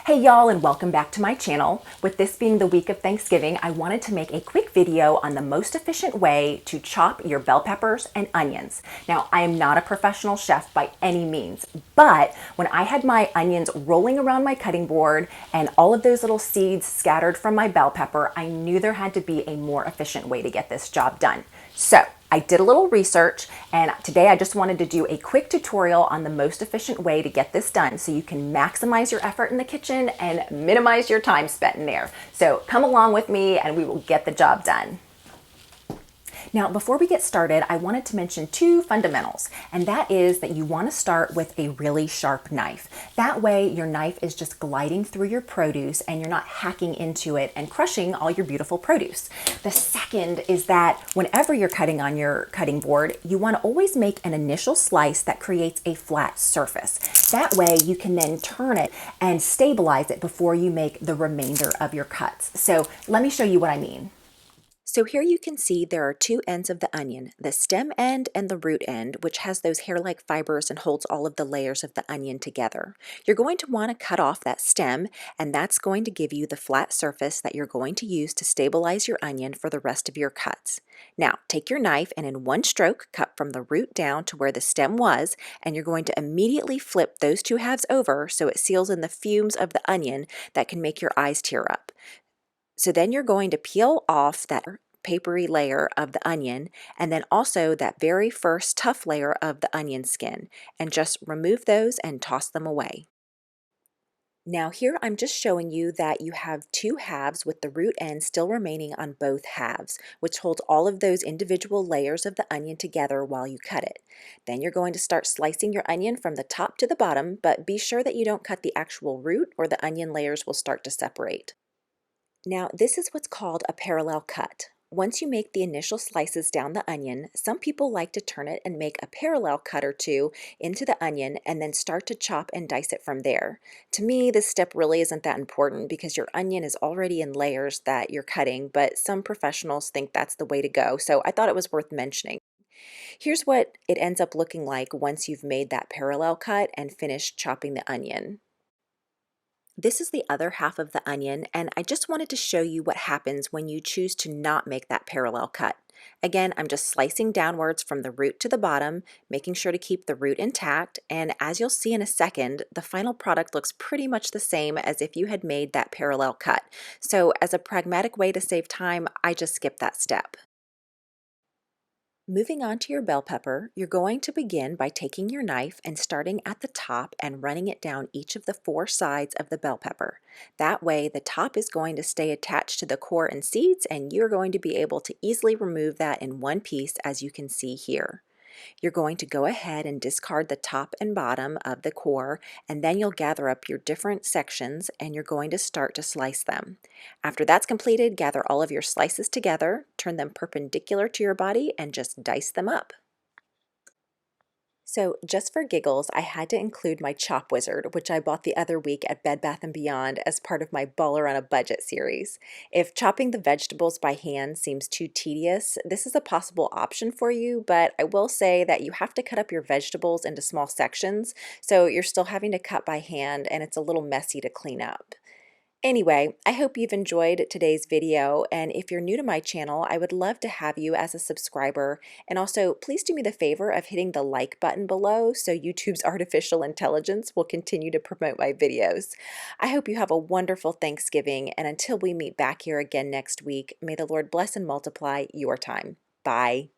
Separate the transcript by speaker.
Speaker 1: Hey y'all, and welcome back to my channel. With this being the week of Thanksgiving, I wanted to make a quick video on the most efficient way to chop your bell peppers and onions. Now, I am not a professional chef by any means, but when I had my onions rolling around my cutting board and all of those little seeds scattered from my bell pepper, I knew there had to be a more efficient way to get this job done. So I did a little research, and today I just wanted to do a quick tutorial on the most efficient way to get this done so you can maximize your effort in the kitchen and minimize your time spent in there. So come along with me and we will get the job done. Now, before we get started, I wanted to mention two fundamentals, and that is that you want to start with a really sharp knife. That way, your knife is just gliding through your produce and you're not hacking into it and crushing all your beautiful produce. The second is that whenever you're cutting on your cutting board, you want to always make an initial slice that creates a flat surface. That way, you can then turn it and stabilize it before you make the remainder of your cuts. So let me show you what I mean. So here you can see there are two ends of the onion, the stem end and the root end, which has those hair-like fibers and holds all of the layers of the onion together. You're going to want to cut off that stem, and that's going to give you the flat surface that you're going to use to stabilize your onion for the rest of your cuts. Now, take your knife and in one stroke, cut from the root down to where the stem was, and you're going to immediately flip those two halves over so it seals in the fumes of the onion that can make your eyes tear up. So then you're going to peel off that papery layer of the onion and then also that very first tough layer of the onion skin, and just remove those and toss them away. Now here I'm just showing you that you have two halves with the root end still remaining on both halves, which holds all of those individual layers of the onion together while you cut it. Then you're going to start slicing your onion from the top to the bottom, but be sure that you don't cut the actual root or the onion layers will start to separate. Now, this is what's called a parallel cut. Once you make the initial slices down the onion, some people like to turn it and make a parallel cut or two into the onion and then start to chop and dice it from there. To me, this step really isn't that important because your onion is already in layers that you're cutting, but some professionals think that's the way to go, so I thought it was worth mentioning. Here's what it ends up looking like once you've made that parallel cut and finished chopping the onion. This is the other half of the onion, and I just wanted to show you what happens when you choose to not make that parallel cut. Again, I'm just slicing downwards from the root to the bottom, making sure to keep the root intact, and as you'll see in a second, the final product looks pretty much the same as if you had made that parallel cut. So as a pragmatic way to save time, I just skipped that step. Moving on to your bell pepper, you're going to begin by taking your knife and starting at the top and running it down each of the four sides of the bell pepper. That way, the top is going to stay attached to the core and seeds, and you're going to be able to easily remove that in one piece, as you can see here. You're going to go ahead and discard the top and bottom of the core, and then you'll gather up your different sections and you're going to start to slice them. After that's completed, gather all of your slices together, turn them perpendicular to your body, and just dice them up. So just for giggles, I had to include my Chop Wizard, which I bought the other week at Bed Bath & Beyond as part of my Baller on a Budget series. If chopping the vegetables by hand seems too tedious, this is a possible option for you, but I will say that you have to cut up your vegetables into small sections, so you're still having to cut by hand and it's a little messy to clean up. Anyway, I hope you've enjoyed today's video, and if you're new to my channel, I would love to have you as a subscriber, and also please do me the favor of hitting the like button below so YouTube's artificial intelligence will continue to promote my videos. I hope you have a wonderful Thanksgiving, and until we meet back here again next week, may the Lord bless and multiply your time. Bye.